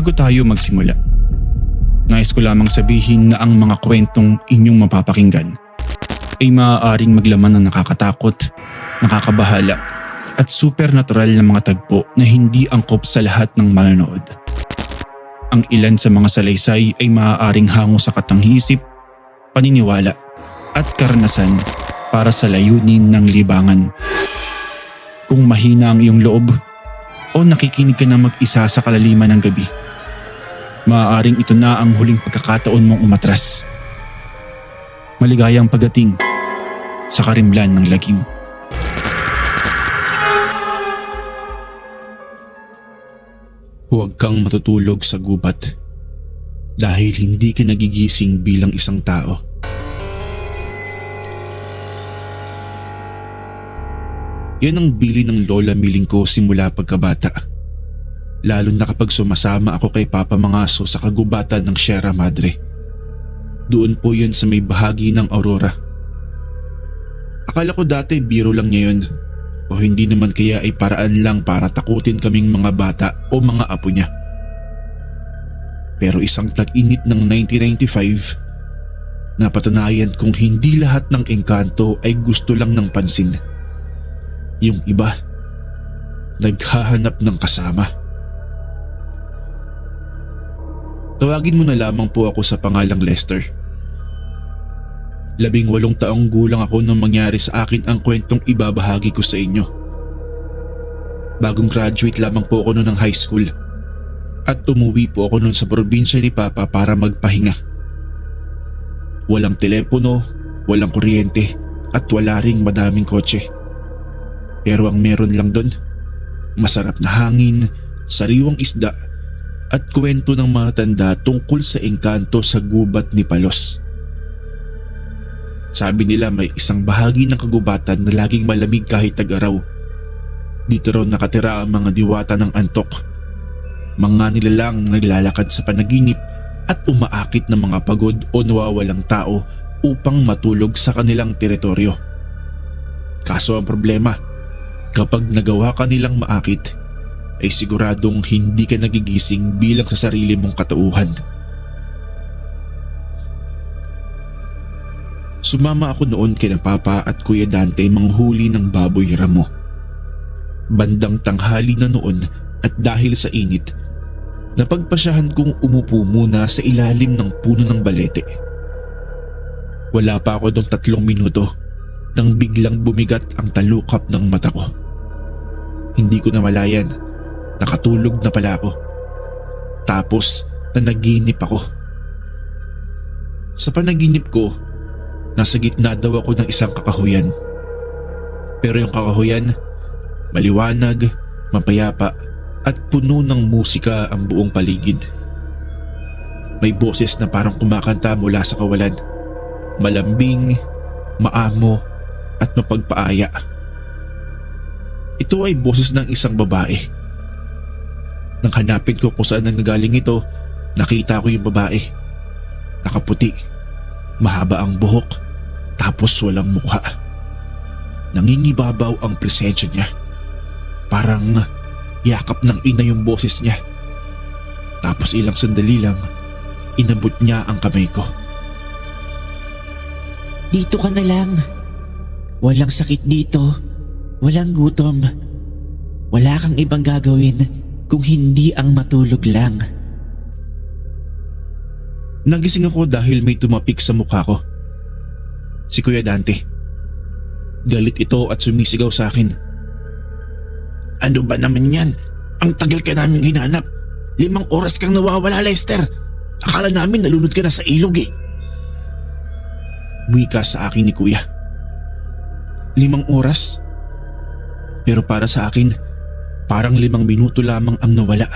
Bago tayo magsimula, nais ko lamang sabihin na ang mga kwentong inyong mapapakinggan ay maaaring maglaman ng nakakatakot, nakakabahala at supernatural na mga tagpo na hindi angkop sa lahat ng manonood. Ang ilan sa mga salaysay ay maaaring hango sa katanghisip, paniniwala at karanasan para sa layunin ng libangan. Kung mahina ang iyong loob o nakikinig ka na mag-isa sa kalaliman ng gabi, maaaring ito na ang huling pagkakataon mong umatras. Maligayang pagdating sa karimlan ng lagim. Huwag kang matutulog sa gubat dahil hindi ka nagigising bilang isang tao. Yan ang bili ng lola Miling ko simula pagkabata. Lalo na kapag sumasama ako kay Papa Mangaso sa kagubatan ng Sierra Madre. Doon po yun sa may bahagi ng Aurora. Akala ko dati biro lang niya yun, o hindi naman kaya ay paraan lang para takutin kaming mga bata o mga apo niya. Pero isang tag-init ng 1995, napatunayan kong hindi lahat ng engkanto ay gusto lang ng pansin. Yung iba, naghahanap ng kasama. Tawagin mo na lamang po ako sa pangalang Lester. 18 taong gulang ako nang mangyari sa akin ang kwentong ibabahagi ko sa inyo. Bagong graduate lamang po ako noon ng high school at umuwi po ako noon sa probinsya ni Papa para magpahinga. Walang telepono, walang kuryente at wala ring madaming kotse. Pero ang meron lang doon, masarap na hangin, sariwang isda at kwento ng mga tanda tungkol sa engkanto sa gubat ni Palos. Sabi nila may isang bahagi ng kagubatan na laging malamig kahit tag-araw. Dito raw nakatira ang mga diwata ng antok. Mga nilalang naglalakad sa panaginip at umaakit ng mga pagod o nawawalang tao upang matulog sa kanilang teritoryo. Kaso ang problema, kapag nagawa ka nilang maakit, ay siguradong hindi ka nagigising bilang sa sarili mong katauhan. Sumama ako noon kina Papa at Kuya Dante manghuli ng baboy ramo. Bandang tanghali na noon at dahil sa init, napagpasyahan kong umupo muna sa ilalim ng puno ng balete. Wala pa ako doong 3 minuto nang biglang bumigat ang talukap ng mata ko. Hindi ko namalayan, nakatulog na pala ako. Tapos nanaginip ako. Sa panaginip ko, nasa gitna daw ako ng isang kakahuyan. Pero yung kakahuyan, maliwanag, mapayapa at puno ng musika ang buong paligid. May boses na parang kumakanta mula sa kawalan. Malambing, maamo at mapagpaaya. Ito ay boses ng isang babae. Nang hanapin ko kung saan nanggagaling ito, nakita ko yung babae. Nakaputi, mahaba ang buhok, tapos walang mukha. Nangingibabaw ang presensya niya. Parang yakap ng ina yung boses niya. Tapos ilang sandali lang, inabot niya ang kamay ko. Dito ka na lang. Walang sakit dito. Walang gutom. Wala kang ibang gagawin kung hindi ang matulog lang. Nagising ako dahil may tumapik sa mukha ko. Si Kuya Dante. Galit ito at sumisigaw sa akin. Ano ba naman yan? Ang tagal ka namin hinanap. 5 oras kang nawawala, Lester. Akala namin nalunod ka na sa ilog eh. Wika sa akin ni Kuya. 5 oras? Pero para sa akin, parang 5 minuto lamang ang nawala.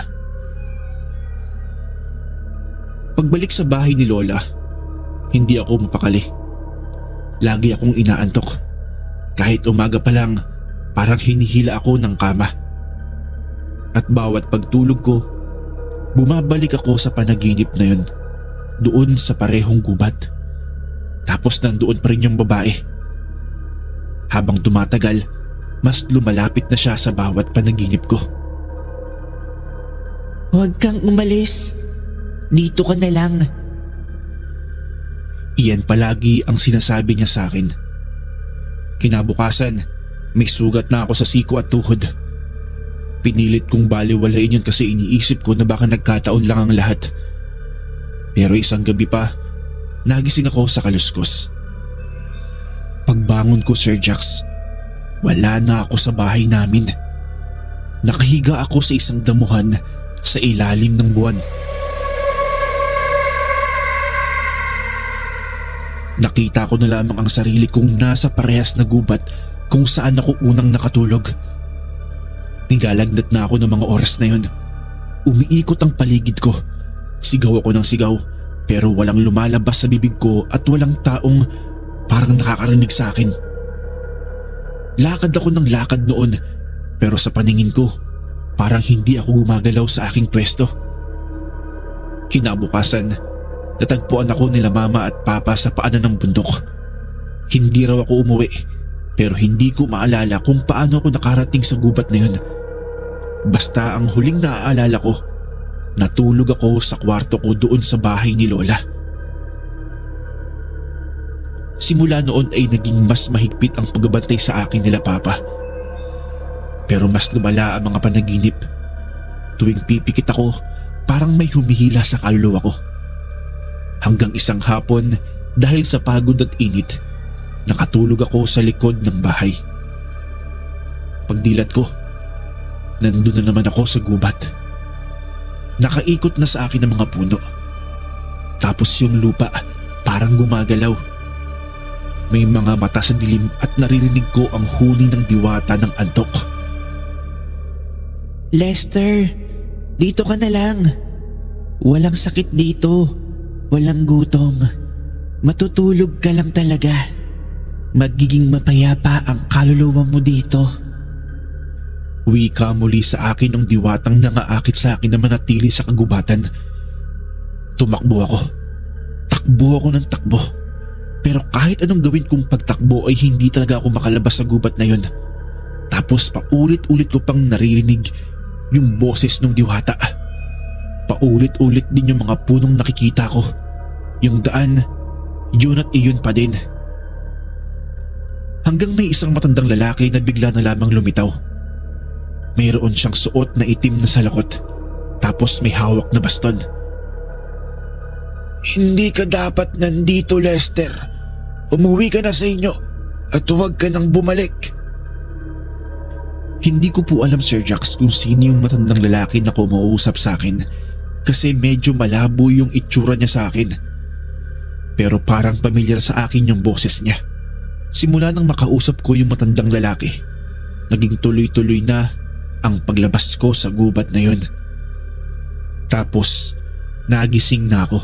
Pagbalik sa bahay ni Lola, hindi ako mapakali. Lagi akong inaantok. Kahit umaga pa lang, parang hinihila ako ng kama. At bawat pagtulog ko, bumabalik ako sa panaginip na yun, doon sa parehong gubat. Tapos nandoon pa rin yung babae. Habang tumatagal, mas lumalapit na siya sa bawat panaginip ko. Huwag kang umalis. Dito ka na lang. Iyan palagi ang sinasabi niya sa akin. Kinabukasan, may sugat na ako sa siko at tuhod. Pinilit kong baliwalain yun kasi iniisip ko na baka nagkataon lang ang lahat. Pero isang gabi pa, nagising ako sa kaluskos. Pagbangon ko, Sir Jax, wala na ako sa bahay namin. Nakahiga ako sa isang damuhan sa ilalim ng buwan. Nakita ko na lamang ang sarili kong nasa parehas na gubat kung saan ako unang nakatulog. Nilalagnat na ako ng mga oras na yun. Umiikot ang paligid ko. Sigaw ako ng sigaw pero walang lumalabas sa bibig ko at walang taong parang nakakarinig sa akin. Lakad ako ng lakad noon pero sa paningin ko parang hindi ako gumagalaw sa aking pwesto. Kinabukasan, natagpuan ako nila mama at papa sa paanan ng bundok. Hindi raw ako umuwi pero hindi ko maalala kung paano ako nakarating sa gubat na yun. Basta ang huling naaalala ko, natulog ako sa kwarto ko doon sa bahay ni Lola. Simula noon ay naging mas mahigpit ang pagbabantay sa akin nila papa. Pero mas lumala ang mga panaginip. Tuwing pipikit ako, parang may humihila sa kaluluwa ko. Hanggang isang hapon, dahil sa pagod at init, nakatulog ako sa likod ng bahay. Pagdilat ko, nandun na naman ako sa gubat. Nakaikot na sa akin ang mga puno. Tapos yung lupa parang gumagalaw. May mga mata sa dilim at naririnig ko ang huni ng diwata ng antok. Lester, dito ka na lang. Walang sakit dito. Walang gutom. Matutulog ka lang talaga. Magiging mapayapa ang kaluluwa mo dito. Wika muli sa akin ang diwatang nangaakit sa akin na manatili sa kagubatan. Tumakbo ako. Takbo ako ng takbo. Pero kahit anong gawin kong pagtakbo ay hindi talaga ako makalabas sa gubat na yun. Tapos paulit-ulit ko pang naririnig yung boses ng diwata. Paulit-ulit din yung mga punong nakikita ko. Yung daan, yun at iyon pa din. Hanggang may isang matandang lalaki na bigla na lamang lumitaw. Mayroon siyang suot na itim na salakot. Tapos may hawak na baston. Hindi ka dapat nandito, Lester. Umuwi ka na sa inyo at huwag ka nang bumalik. Hindi ko po alam, Sir Jax, kung sino yung matandang lalaki na kumuusap sa akin kasi medyo malabo yung itsura niya sa akin. Pero parang pamilyar sa akin yung boses niya. Simula nang makausap ko yung matandang lalaki, naging tuloy-tuloy na ang paglabas ko sa gubat na yun. Tapos, nagising na ako.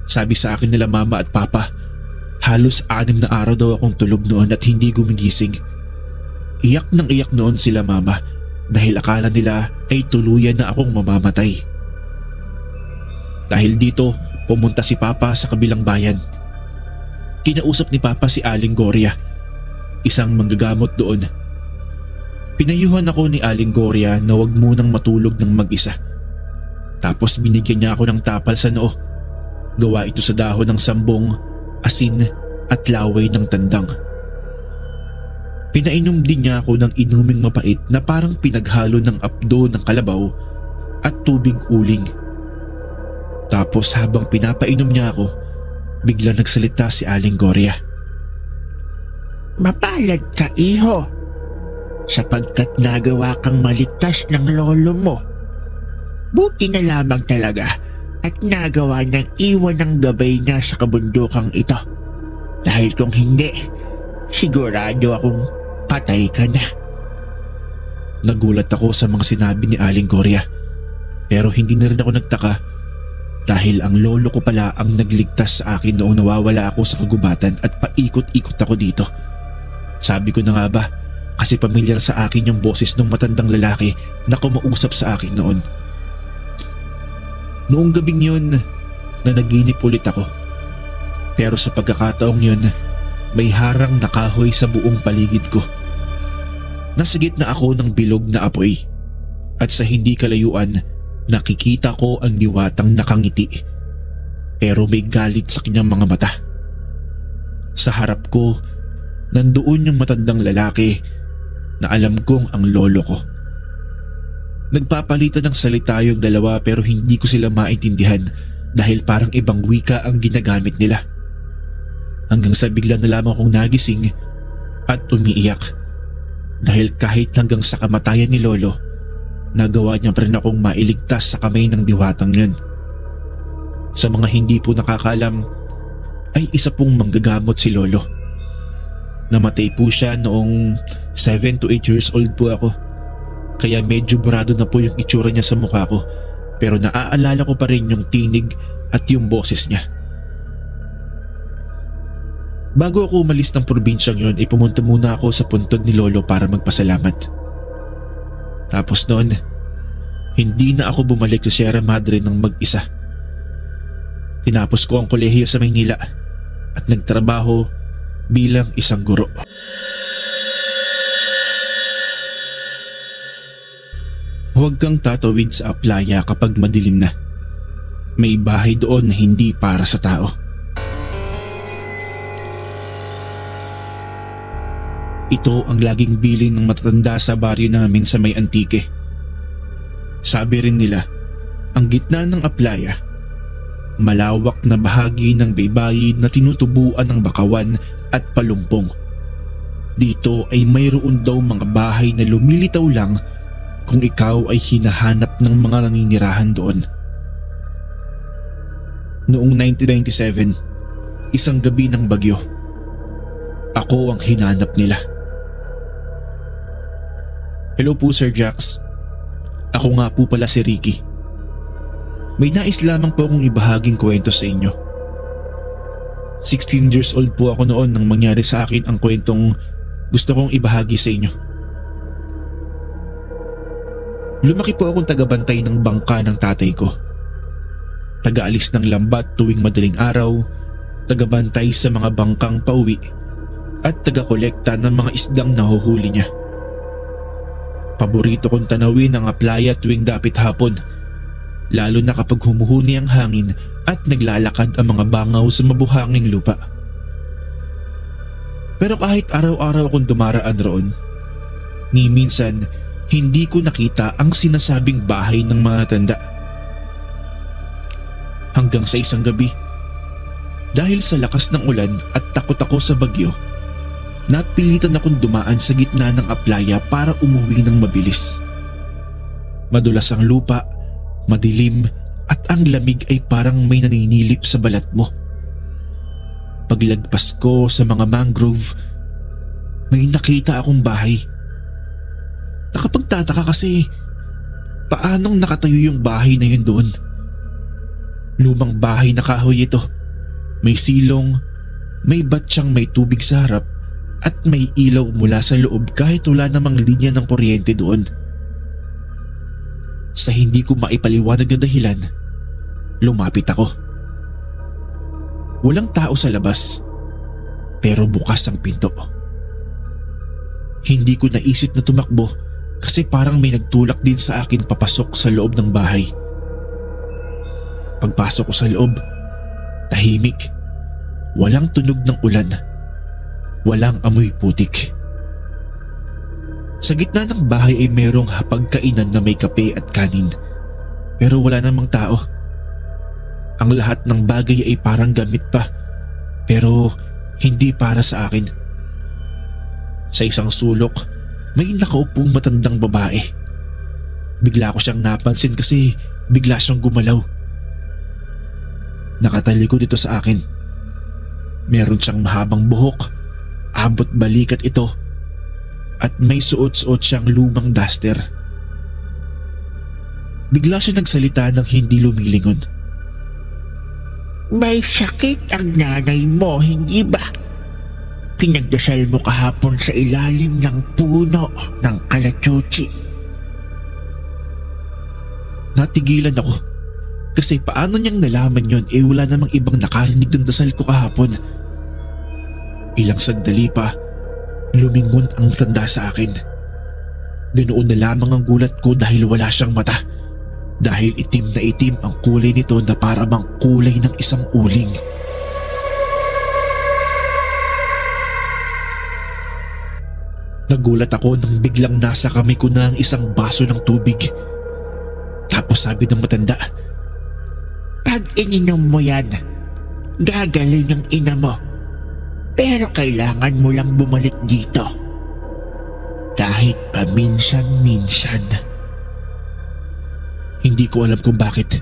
Sabi sa akin nila mama at papa, halos 6 na araw daw akong tulog noon at hindi gumigising. Iyak nang iyak noon sila mama dahil akala nila ay tuluyan na akong mamamatay. Dahil dito, pumunta si papa sa kabilang bayan. Kinausap ni papa si Aling Gloria, isang manggagamot doon. Pinayuhan ako ni Aling Gloria na wag munang matulog ng mag-isa. Tapos binigyan niya ako ng tapal sa noo. Gawa ito sa dahon ng sambong, asin at laway ng tandang. Pinainom din niya ako ng inuming mapait na parang pinaghalo ng apdo ng kalabaw at tubig uling. Tapos habang pinapainom niya ako, bigla nagsalita si Aling Gloria. Mapalad ka, iho, sapagkat nagawa kang maligtas ng lolo mo. Buti na lamang talaga at nagawa niyang iwan ng gabay niya sa kabundukang ito. Dahil kung hindi, sigurado akong patay ka na. Nagulat ako sa mga sinabi ni Aling Gloria. Pero hindi na rin ako nagtaka dahil ang lolo ko pala ang nagligtas sa akin noong nawawala ako sa kagubatan at paikot-ikot ako dito. Sabi ko na nga ba, kasi pamilyar sa akin yung boses ng matandang lalaki na kumausap sa akin noon. Noong gabing yun, nanaginip ulit ako. Pero sa pagkakataong yun, may harang na kahoy sa buong paligid ko. Nasa gitna ako ng bilog na apoy. At sa hindi kalayuan, nakikita ko ang diwatang nakangiti. Pero may galit sa kanyang mga mata. Sa harap ko, nandoon yung matandang lalaki na alam kong ang lolo ko. Nagpapalitan ng salita yung dalawa pero hindi ko sila maintindihan dahil parang ibang wika ang ginagamit nila. Hanggang sa bigla na lamang akong nagising at umiiyak dahil kahit hanggang sa kamatayan ni lolo, nagawa niya pa rin akong mailigtas sa kamay ng diwatang yun. Sa mga hindi po nakakalam, ay isa pong manggagamot si lolo. Namatay po siya noong 7 to 8 years old po ako. Kaya medyo burado na po yung itsura niya sa mukha ko, pero naaalala ko pa rin yung tinig at yung boses niya. Bago ako umalis ng probinsyang yun, ay pumunta muna ako sa puntod ni lolo para magpasalamat. Tapos noon, hindi na ako bumalik sa Sierra Madre ng mag-isa. Tinapos ko ang kolehiyo sa Maynila at nagtrabaho bilang isang guro. Huwag kang tatawid sa playa kapag madilim na. May bahay doon na hindi para sa tao. Ito ang laging bilin ng matatanda sa baryo namin sa may Antique. Sabi rin nila, ang gitna ng playa, malawak na bahagi ng baybayin na tinutubuan ng bakawan at palumpong. Dito ay mayroon daw mga bahay na lumilitaw lang kung ikaw ay hinahanap ng mga naninirahan doon. Noong 1997, isang gabi ng bagyo, ako ang hinanap nila. Hello po Sir Jax. Ako nga po pala si Ricky. May nais lamang po akong ibahaging kwento sa inyo. 16 years old po ako noon nang mangyari sa akin ang kwentong gusto kong ibahagi sa inyo. Lumaki po akong tagabantay ng bangka ng tatay ko. Tagaalis ng lambat tuwing madaling araw, tagabantay sa mga bangkang pauwi, at tagakolekta ng mga isdang nahuhuli niya. Paborito kong tanawin ang playa tuwing dapit hapon, lalo na kapag humuhuni ang hangin at naglalakad ang mga bangaw sa mabuhanging lupa. Pero kahit araw-araw akong dumaraan roon, ni minsan hindi ko nakita ang sinasabing bahay ng mga tanda. Hanggang sa isang gabi, dahil sa lakas ng ulan at takot ako sa bagyo, napilitan akong dumaan sa gitna ng playa para umuwi ng mabilis. Madulas ang lupa, madilim, at ang lamig ay parang may naninilip sa balat mo. Paglagpas ko sa mga mangrove, may nakita akong bahay. Nakapagtataka kasi paanong nakatayo yung bahay na yun doon. Lumang bahay na kahoy ito. May silong, may batsyang may tubig sa harap, at may ilaw mula sa loob kahit wala namang linya ng kuryente doon. Sa hindi ko maipaliwanag na dahilan, lumapit ako. Walang tao sa labas, pero bukas ang pinto. Hindi ko naisip na tumakbo kasi parang may nagtulak din sa akin papasok sa loob ng bahay. Pagpasok ko sa loob, tahimik, walang tunog ng ulan. Walang amoy putik. Sa gitna ng bahay ay merong hapagkainan na may kape at kanin, pero wala namang tao. Ang lahat ng bagay ay parang gamit pa, pero hindi para sa akin. Sa isang sulok, may nakaupong matandang babae. Bigla ko siyang napansin kasi bigla siyang gumalaw. Nakatalikod ito sa akin. Meron siyang mahabang buhok, abot balikat ito, at may suot-suot siyang lumang duster. Bigla siya nagsalita ng hindi lumilingon. May sakit ang nanay mo, hindi ba? Pinagdasal mo kahapon sa ilalim ng puno ng kalachuchi. Natigilan ako kasi paano niyang nalaman yon wala namang ibang nakarinig ng dasal ko kahapon. Ilang sandali pa, lumingon ang matanda sa akin. Ganoon na lamang ang gulat ko dahil wala siyang mata. Dahil itim na itim ang kulay nito na para bang kulay ng isang uling. Nagulat ako nang biglang nasa kamay ko na ang isang baso ng tubig. Tapos sabi ng matanda, Pag ininom mo yan, gagaling ang ina mo. Pero kailangan mo lang bumalik dito. Kahit paminsan-minsan. Hindi ko alam kung bakit,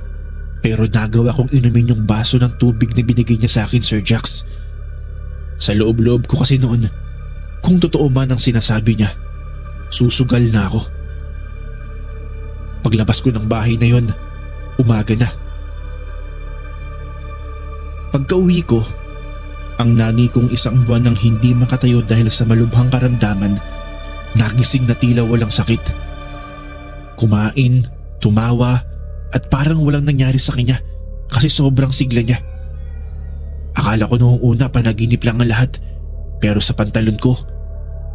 pero nagawa kong inumin yung baso ng tubig na binigay niya sa akin, Sir Jax. Sa loob-loob ko kasi noon, kung totoo man ang sinasabi niya, susugal na ako. Paglabas ko ng bahay na yon, umaga na. Pagka-uwi ko, ang nanay kong isang buwan nang hindi makatayo dahil sa malubhang karamdaman, nagising na tila walang sakit. Kumain, tumawa, at parang walang nangyari sa kanya kasi sobrang sigla niya. Akala ko noong una panaginip lang ang lahat, pero sa pantalon ko,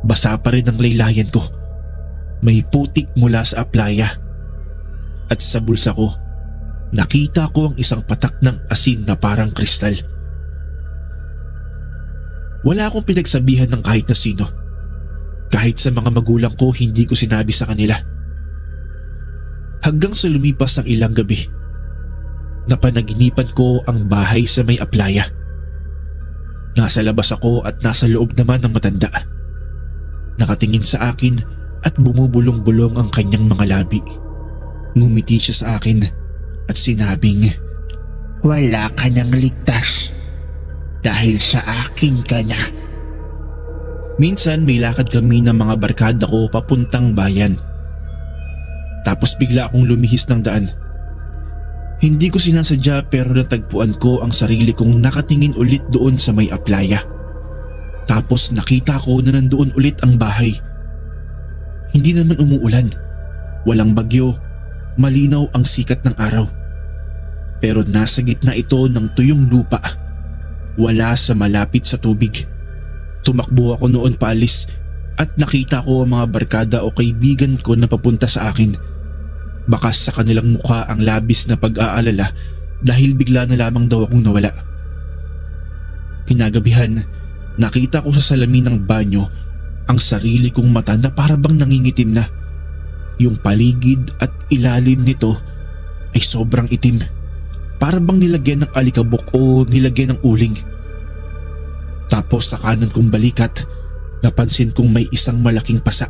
basa pa rin ang laylayan ko. May putik mula sa aplaya. At sa bulsa ko, nakita ko ang isang patak ng asin na parang kristal. Wala akong pinagsabihan ng kahit na sino. Kahit sa mga magulang ko, hindi ko sinabi sa kanila. Hanggang sa lumipas ang ilang gabi, napanaginipan ko ang bahay sa may aplaya. Nasa labas ako at nasa loob naman ng matanda. Nakatingin sa akin at bumubulong-bulong ang kanyang mga labi. Ngumiti siya sa akin at sinabing, Wala ka nang ligtas. Dahil sa akin ka na. minsan may lakad kami ng mga barkada ko papuntang bayan. Tapos bigla akong lumihis ng daan. Hindi ko sinasadya pero natagpuan ko ang sarili kong nakatingin ulit doon sa may aplaya. Tapos nakita ko na nandoon ulit ang bahay. Hindi naman umuulan. Walang bagyo. Malinaw ang sikat ng araw. Pero nasa gitna ito ng tuyong lupa. Wala sa malapit sa tubig. Tumakbo ako noon paalis at nakita ko ang mga barkada o kaibigan ko na papunta sa akin. Bakas sa kanilang mukha ang labis na pag-aalala dahil bigla na lamang daw akong nawala. Kinagabihan, nakita ko sa salamin ng banyo ang sarili kong mata na parabang nangingitim na. Yung paligid at ilalim nito ay sobrang itim. Parabang nilagyan ng alikabok o nilagyan ng uling. Tapos sa kanan kong balikat, napansin kong may isang malaking pasa.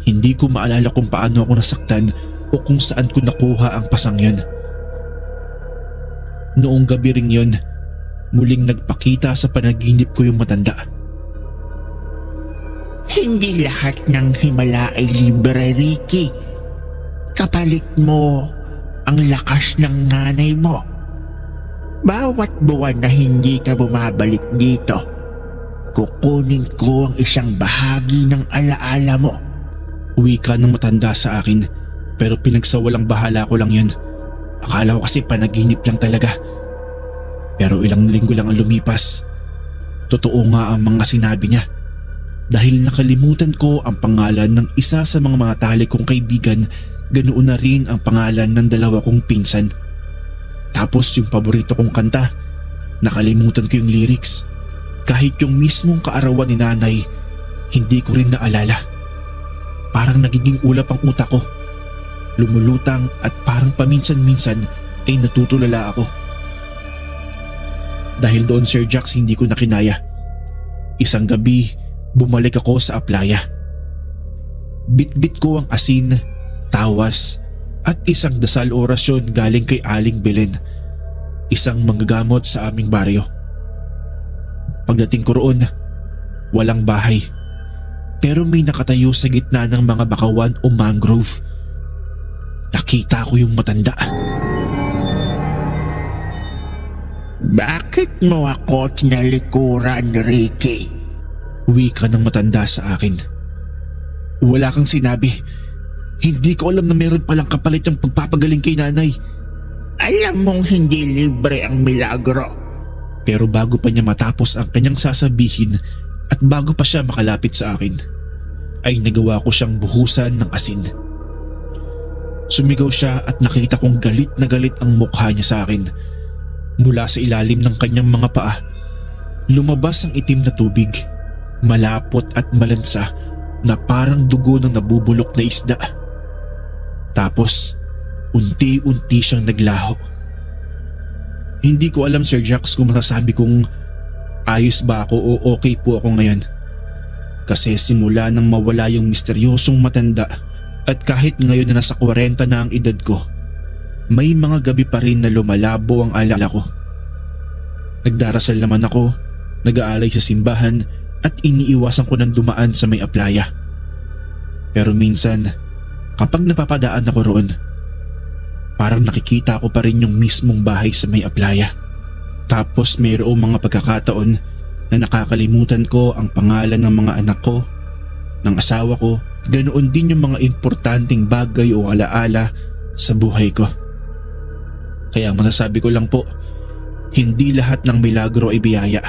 Hindi ko maalala kung paano ako nasaktan o kung saan ko nakuha ang pasang yun. Noong gabi ring yun, muling nagpakita sa panaginip ko yung matanda. Hindi lahat ng himala ay libre, Ricky. Kapalit mo ang lakas ng nanay mo. Bawat buwan na hindi ka bumabalik dito, kukunin ko ang isang bahagi ng alaala mo. Wika ng matanda sa akin pero pinagsawalang bahala ko lang yun. Akala ko kasi panaginip lang talaga. Pero ilang linggo lang ang lumipas. Totoo nga ang mga sinabi niya. Dahil nakalimutan ko ang pangalan ng isa sa mga talik kong kaibigan, ganoon na rin ang pangalan ng dalawa kong pinsan. Tapos yung paborito kong kanta, nakalimutan ko yung lyrics. Kahit yung mismong kaarawan ni nanay, hindi ko rin naalala. Parang nagiging ulap ang utak ko. Lumulutang at parang paminsan-minsan ay natutulala ako. Dahil doon, Sir Jax, hindi ko na kinaya. Isang gabi, bumalik ako sa aplaya. Bit-bit ko ang asin, tawas, at isang dasal orasyon galing kay Aling Belen, isang manggagamot sa aming baryo. Pagdating ko roon, walang bahay. Pero may nakatayo sa gitna ng mga bakawan o mangrove. Nakita ko yung matanda. Bakit mo ako tinalikuran, Ricky? Wika ng matanda sa akin. Wala kang sinabi. Hindi ko alam na meron palang kapalit yung pagpapagaling kay nanay. Alam mong hindi libre ang milagro. Pero bago pa niya matapos ang kanyang sasabihin at bago pa siya makalapit sa akin, ay nagawa ko siyang buhusan ng asin. Sumigaw siya at nakita kong galit na galit ang mukha niya sa akin. Mula sa ilalim ng kanyang mga paa, lumabas ang itim na tubig, malapot at malansa na parang dugo ng nabubulok na isda. Tapos, unti-unti siyang naglaho. Hindi ko alam, Sir Jax, kung masasabi kong ayos ba ako o okay po ako ngayon. Kasi simula nang mawala yung misteryosong matanda at kahit ngayon na nasa 40 na ang edad ko, may mga gabi pa rin na lumalabo ang alala ko. Nagdarasal naman ako, nag-aalay sa simbahan at iniiwasan ko ng dumaan sa may aplaya. Pero minsan, kapag napapadaan ako roon, parang nakikita ko pa rin yung mismong bahay sa may aplaya. Tapos mayroong mga pagkakataon na nakakalimutan ko ang pangalan ng mga anak ko, ng asawa ko, ganoon din yung mga importanteng bagay o alaala sa buhay ko. Kaya masasabi ko lang po, hindi lahat ng milagro ay biyaya.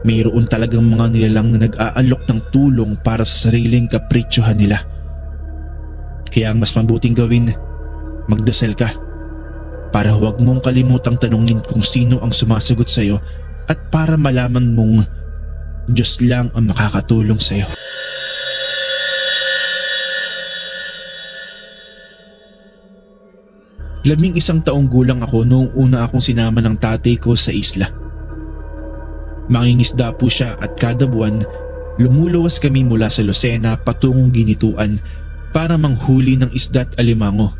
Mayroon talagang mga nilalang na nag-aalok ng tulong para sa sariling kapritsuhan nila. Kaya ang mas mabuting gawin, magdasal ka para huwag mong kalimutang tanungin kung sino ang sumasagot sa iyo at para malaman mong Diyos lang ang makakatulong sa iyo. Labing isang taong gulang ako noong una akong sinama ng tatay ko sa isla. Mangingisda po siya at kada buwan lumuluwas kami mula sa Lucena patungong Ginituan para manghuli ng isda at alimango.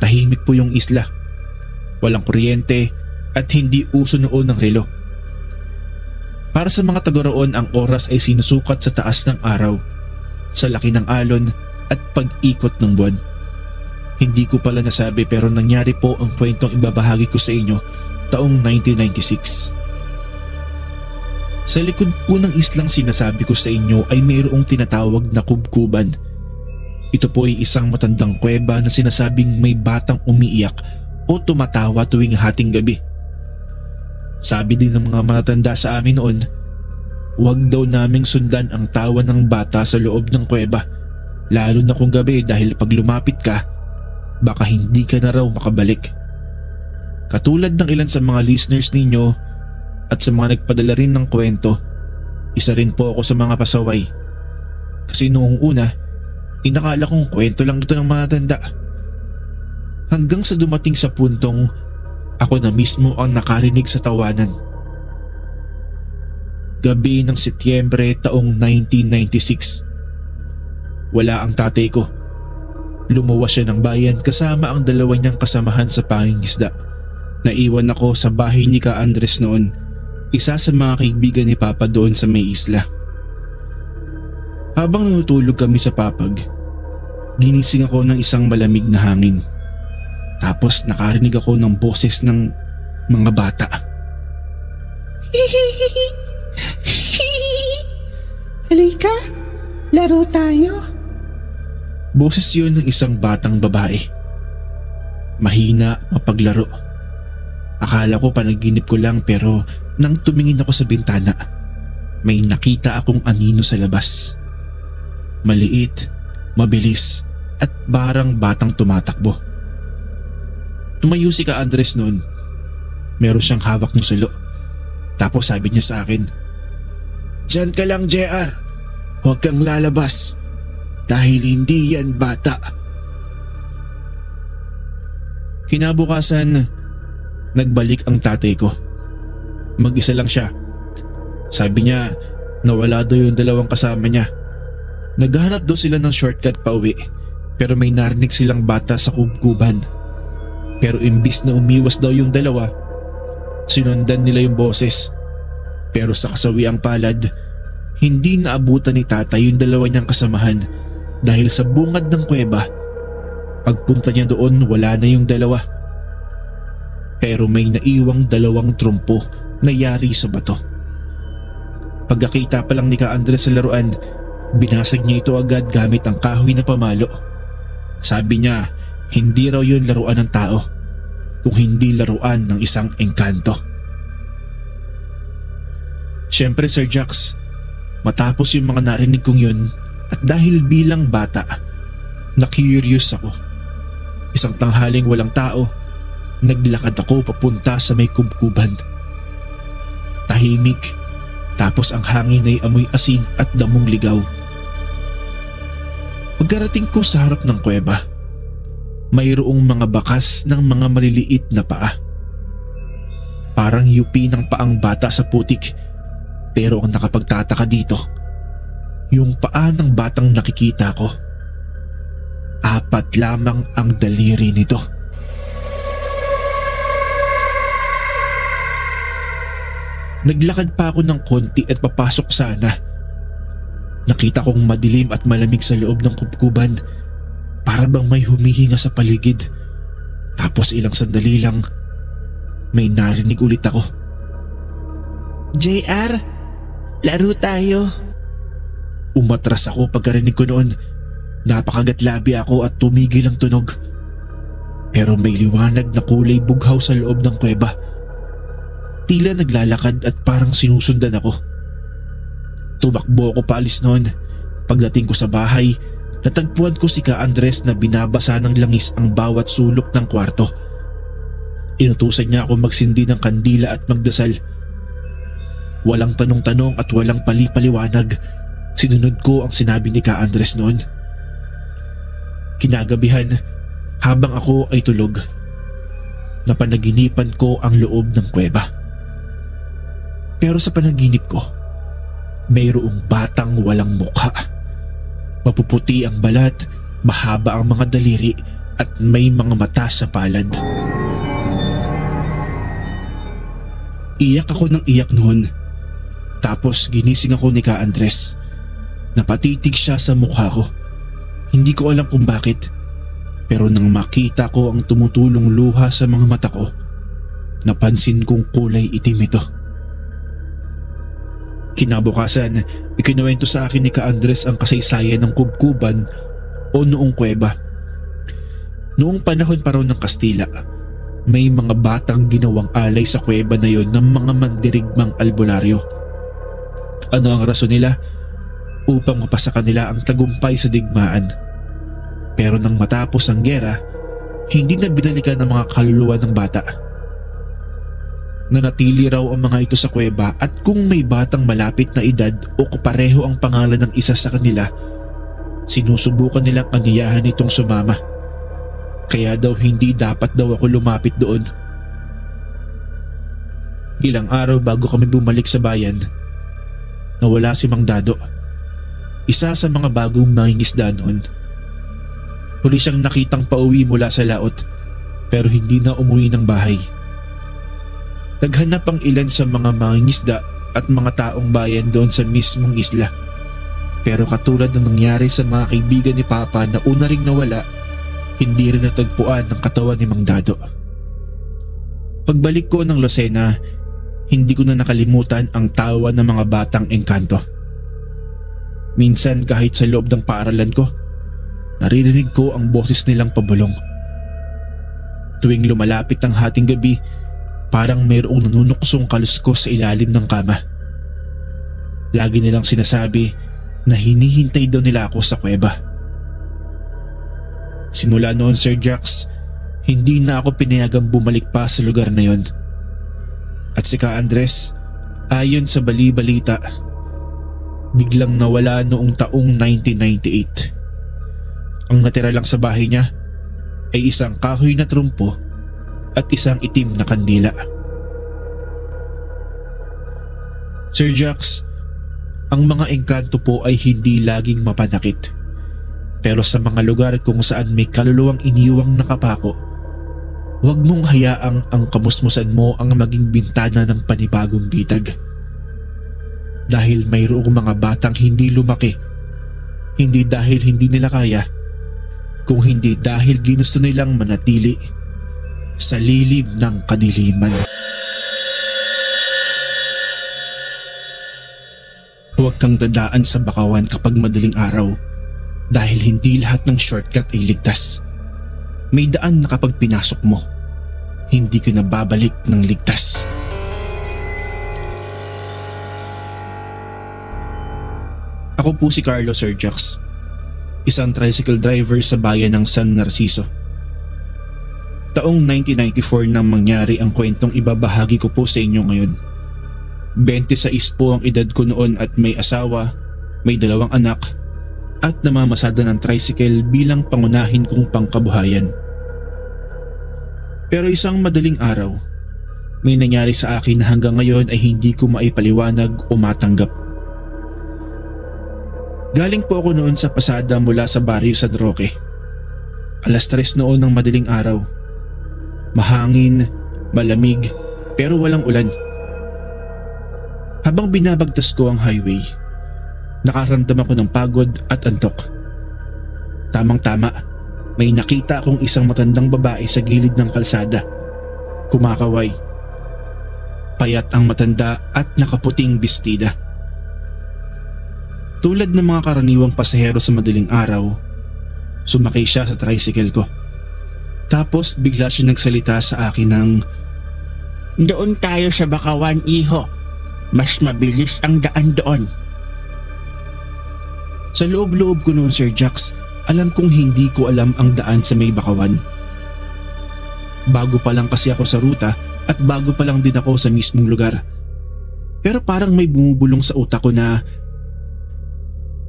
Tahimik po yung isla. Walang kuryente at hindi uso noon ng relo. Para sa mga taga roon, ang oras ay sinusukat sa taas ng araw, sa laki ng alon at pag-ikot ng buwan. Hindi ko pala nasabi pero nangyari po ang kwentong ibabahagi ko sa inyo taong 1996. Sa likod po ng islang sinasabi ko sa inyo ay mayroong tinatawag na kubkuban. Ito po ay isang matandang kuweba na sinasabing may batang umiiyak o tumatawa tuwing hating gabi. Sabi din ng mga matatanda sa amin noon, huwag daw naming sundan ang tawa ng bata sa loob ng kuweba, lalo na kung gabi dahil pag lumapit ka, baka hindi ka na raw makabalik. Katulad ng ilan sa mga listeners ninyo at sa mga nagpadala rin ng kwento, isa rin po ako sa mga pasaway. Kasi noong una, inakala kong kwento lang ito ng mga tanda. Hanggang sa dumating sa puntong ako na mismo ang nakarinig sa tawanan. Gabi ng Setyembre taong 1996. Wala ang tatay ko. Lumuwas siya ng bayan kasama ang dalawa niyang kasamahan sa pangingisda. Naiwan ako sa bahay ni Ka Andres noon, isa sa mga kaibigan ni Papa doon sa may isla. Habang natutulog kami sa papag, ginising ako ng isang malamig na hangin. Tapos nakarinig ako ng boses ng mga bata. Halika, laro tayo. Boses yun ng isang batang babae. Mahina, mapaglaro. Akala ko panaginip ko lang pero nang tumingin ako sa bintana, may nakita akong anino sa labas. Maliit, mabilis at parang batang tumatakbo. Tumayo si Ka Andres noon. Meron siyang hawak ng sulo. Tapos sabi niya sa akin, "Diyan ka lang, JR. Huwag kang lalabas. Dahil hindi yan bata." Kinabukasan, nagbalik ang tatay ko. Mag-isa lang siya. Sabi niya, nawala daw yung dalawang kasama niya. Naghahanap daw sila ng shortcut pa uwi, pero may narinig silang bata sa kubkuban. Pero imbis na umiwas daw yung dalawa, sinundan nila yung boses. Pero sa kasawiang palad, hindi naabutan ni tatay yung dalawa niyang kasamahan dahil sa bungad ng kuweba. Pagpunta niya doon, wala na yung dalawa. Pero may naiwang dalawang trumpo na yari sa bato. Pagkakita pa lang ni Ka Andres sa laruan, binasag niya ito agad gamit ang kahoy na pamalo. Sabi niya, hindi raw yun laruan ng tao, kung hindi laruan ng isang engkanto. Siyempre, Sir Jax, Matapos yung mga narinig kong yun at dahil bilang bata, na-curious ako. Isang tanghaling walang tao, naglakad ako papunta sa may kubkuban. Tahimik, tapos ang hangin ay amoy asin at damong ligaw. Pagkarating ko sa harap ng kuweba, mayroong mga bakas ng mga maliliit na paa. Parang yupi ng paang bata sa putik, pero ang nakapagtataka dito, yung paa ng batang nakikita ko, 4 lamang ang daliri nito. Naglakad pa ako ng konti at papasok sana. Nakita kong madilim at malamig sa loob ng kubkuban, para bang may humihinga sa paligid. Tapos ilang sandali lang, may narinig ulit ako. JR, laro tayo. Umatras ako pagkarinig ko noon. Napakagatlabi ako at tumigil ang tunog. Pero may liwanag na kulay bughaw sa loob ng kuweba. Tila naglalakad at parang sinusundan ako. Tumakbo ako paalis noon. Pagdating ko sa bahay, natagpuan ko si Ka Andres na binabasa ng langis ang bawat sulok ng kwarto. Inutusan niya ako magsindi ng kandila at magdasal. Walang tanong-tanong at walang pali-paliwanag, sinunod ko ang sinabi ni Ka Andres noon. Kinagabihan, habang ako ay tulog, napanaginipan ko ang loob ng kuweba. Pero sa panaginip ko, mayroong batang walang mukha. Mapuputi ang balat, mahaba ang mga daliri at may mga mata sa palad. Iyak ako ng iyak noon. Tapos ginising ako ni Ka Andres. Napatitig siya sa mukha ko. Hindi ko alam kung bakit, pero nang makita ko ang tumutulong luha sa mga mata ko, napansin kong kulay itim ito. Kinabukasan, ikinuwento sa akin ni Ka Andres ang kasaysayan ng kubkuban o noong kuweba. Noong panahon pa raw ng Kastila, may mga batang ginawang alay sa kuweba na yon ng mga mandirigmang albularyo. Ano ang rason nila? Upang mapasa kanila ang tagumpay sa digmaan. Pero nang matapos ang gera, hindi na binalikan ng mga kaluluwa ng bata. Nanatili raw ang mga ito sa kuweba at kung may batang malapit na edad o kapareho ang pangalan ng isa sa kanila, sinusubukan nilang aniyahan itong sumama. Kaya daw hindi dapat daw ako lumapit doon. Ilang araw bago kami bumalik sa bayan, nawala si Mang Dado, isa sa mga bagong mangingisda noon. Huli siyang nakitang pauwi mula sa laot, pero hindi na umuwi ng bahay. Naghanap ang ilan sa mga mangingisda at mga taong bayan doon sa mismong isla. Pero katulad ng nangyari sa mga kaibigan ni Papa na una ring nawala, hindi rin natagpuan ang katawan ni Mang Dado. Pagbalik ko ng Lucena, hindi ko na nakalimutan ang tawa ng mga batang engkanto. Minsan kahit sa loob ng paaralan ko, naririnig ko ang boses nilang pabulong. Tuwing lumalapit ang hating gabi, parang mayroong nanunuksong kaluskos sa ilalim ng kama. Lagi nilang sinasabi na hinihintay daw nila ako sa kuweba. Simula noon, Sir Jax, hindi na ako pinayagang bumalik pa sa lugar na yon. At si Ka Andres, ayon sa bali-balita, biglang nawala noong taong 1998. Ang natira lang sa bahay niya ay isang kahoy na trumpo at isang itim na kandila. Sir Jax, ang mga engkanto po ay hindi laging mapanakit. Pero sa mga lugar kung saan may kaluluwang iniwang nakapako, huwag mong hayaang ang kamusmusan mo ang maging bintana ng panibagong bitag. Dahil mayroong mga batang hindi lumaki, hindi dahil hindi nila kaya, kung hindi dahil ginusto nilang manatili sa lilim ng kadiliman. Huwag kang dadaan sa bakawan kapag madaling araw dahil hindi lahat ng shortcut ay ligtas. May daan na kapag pinasok mo, hindi ka na babalik ng ligtas. Ako po si Carlo Serjax, isang tricycle driver sa bayan ng San Narciso. Taong 1994 nang mangyari ang kwentong ibabahagi ko po sa inyo ngayon. 26 po ang edad ko noon at may asawa, may 2 anak, at namamasada ng tricycle bilang pangunahin kong pangkabuhayan. Pero isang madaling araw, may nangyari sa akin na hanggang ngayon ay hindi ko maipaliwanag o matanggap. Galing po ako noon sa pasada mula sa baryo San Roque. 3:00 noon ng madaling araw. Mahangin, malamig, pero walang ulan. Habang binabagtas ko ang highway, nakaramdam ako ng pagod at antok. Tamang-tama, may nakita akong isang matandang babae sa gilid ng kalsada. Kumakaway. Payat ang matanda at nakaputing bestida. Tulad ng mga karaniwang pasahero sa madaling araw, sumakay siya sa tricycle ko. Tapos bigla siya nagsalita sa akin ng, Doon tayo sa Bakawan, iho. Mas mabilis ang daan doon. sa loob-loob ko noon, Sir Jax, alam kong hindi ko alam ang daan sa may Bakawan. Bago pa lang kasi ako sa ruta at bago pa lang din ako sa mismong lugar. Pero parang may bumubulong sa utak ko na,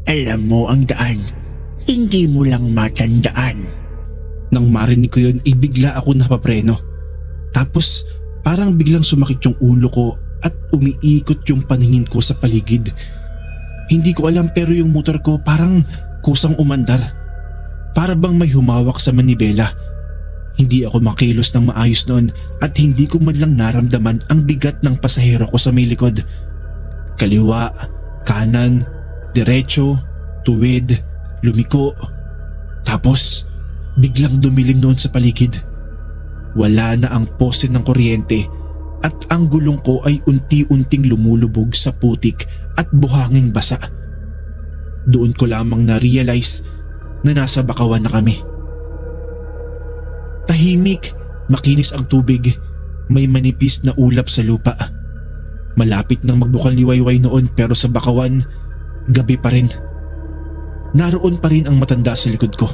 Alam mo ang daan. Hindi mo lang matandaan. nang marinig ko yun ay bigla ako napapreno. Tapos parang biglang sumakit yung ulo ko at umiikot yung paningin ko sa paligid. Hindi ko alam pero yung motor ko parang kusang umandar. Para bang may humawak sa manibela. Hindi ako makilos ng maayos noon at hindi ko man lang naramdaman ang bigat ng pasahero ko sa may likod. Kaliwa, kanan, diretso, tuwid, lumiko. Tapos biglang dumilim noon sa paligid. Wala na ang pose ng kuryente at ang gulong ko ay unti-unting lumulubog sa putik at buhanging basa. Doon ko lamang na-realize na nasa Bakawan na kami. Tahimik, makinis ang tubig, may manipis na ulap sa lupa. Malapit nang magbukal ni Wayway noon pero sa Bakawan, gabi pa rin. Naroon pa rin ang matanda sa likod ko.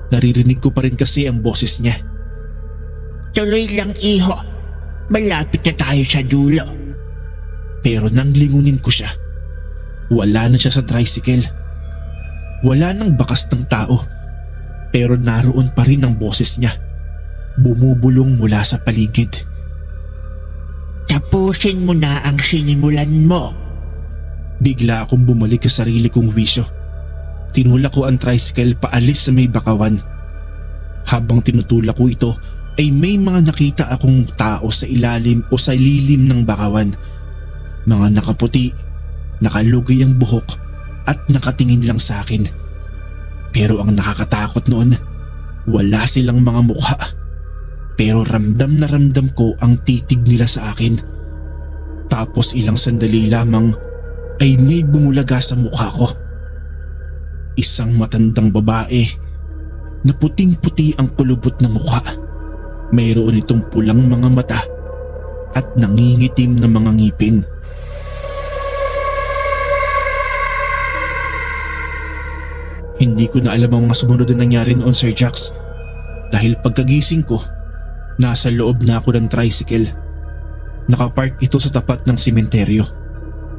Naririnig ko pa rin kasi ang boses niya. Tuloy lang, iho. Malapit na tayo sa dulo. Pero nang lingunin ko siya, wala na siya sa tricycle. Wala nang bakas ng tao. Pero naroon pa rin ang boses niya. Bumubulong mula sa paligid. Tapusin mo na ang sinimulan mo. Bigla akong bumalik sa sarili kong wisyo. Tinulak ko ang tricycle paalis sa may Bakawan. Habang tinutulak ko ito ay may mga nakita akong tao sa ilalim o sa lilim ng Bakawan. Mga nakaputi, nakalugay ang buhok at nakatingin lang sa akin. Pero ang nakakatakot noon, wala silang mga mukha. Pero ramdam na ramdam ko ang titig nila sa akin. Tapos ilang sandali lamang ay may bumulaga sa mukha ko. Isang matandang babae na puting-puti ang kulubot na mukha. Mayroon itong pulang mga mata at nangingitim na mga ngipin. Hindi ko na alam ang mga sumunod na nangyari noon, Sir Jax. Dahil pagkagising ko, nasa loob na ako ng tricycle. Nakapark ito sa tapat ng sementeryo.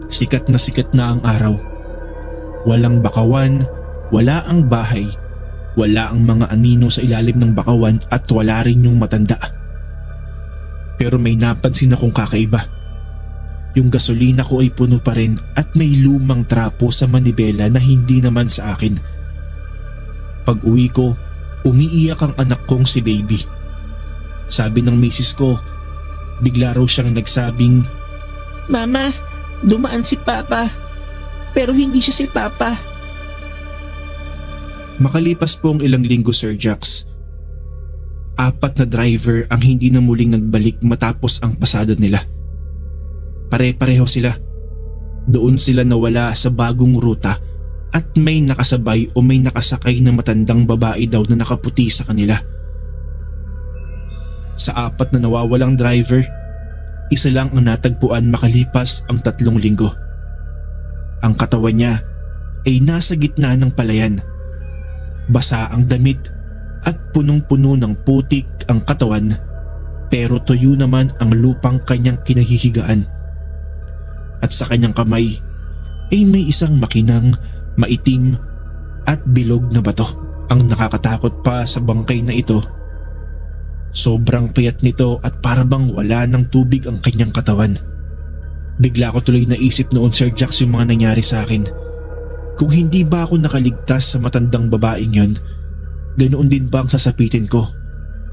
Sikat na ang araw. Walang Bakawan, wala ang bahay, wala ang mga anino sa ilalim ng Bakawan at wala rin yung matanda. Pero may napansin akong kakaiba. Yung gasolina ko ay puno pa rin at may lumang trapo sa manibela na hindi naman sa akin. Pag uwi ko, umiiyak ang anak kong si Baby. Sabi ng misis ko, bigla raw siyang nagsabing, Mama, dumaan si Papa. Pero hindi siya si Papa. Makalipas po ang ilang linggo, Sir Jax, 4 na driver ang hindi na muling nagbalik matapos ang pasada nila. Pare-pareho sila. Doon sila nawala sa bagong ruta at may nakasabay o may nakasakay na matandang babae daw na nakaputi sa kanila. Sa 4 na nawawalang driver, isa lang ang natagpuan makalipas ang 3 linggo. Ang katawan niya ay nasa gitna ng palayan. Basa ang damit at punong-puno ng putik ang katawan, pero tuyo naman ang lupang kanyang kinahihigaan. At sa kanyang kamay ay may isang makinang, maitim at bilog na bato. Ang nakakatakot pa sa bangkay na ito, sobrang payat nito at parabang wala ng tubig ang kanyang katawan. Bigla ko tuloy naisip noon, Sir Jax, yung mga nangyari sa akin. Kung hindi ba ako nakaligtas sa matandang babaeng yon, ganoon din ba ang sasapitin ko?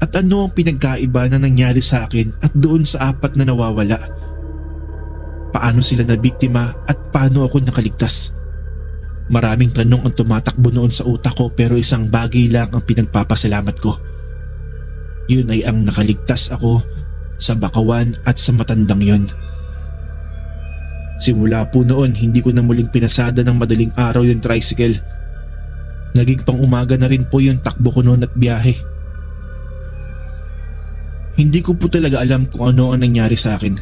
At ano ang pinagkaiba na nangyari sa akin at doon sa 4 na nawawala? Paano sila nabiktima at paano ako nakaligtas? Maraming tanong ang tumatakbo noon sa utak ko, pero isang bagay lang ang pinagpapasalamat ko. Yun ay ang nakaligtas ako sa bakawan at sa matandang yon. Simula po noon, hindi ko na muling pinasada ng madaling araw yung tricycle. Naging pang umaga na rin po yung takbo ko noon at biyahe. Hindi ko po talaga alam kung ano ang nangyari sa akin.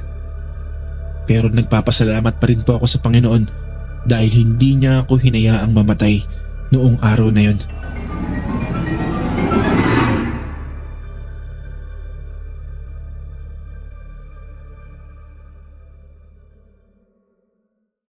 Pero nagpapasalamat pa rin po ako sa Panginoon dahil hindi niya ako hinayaang mamatay noong araw na yon.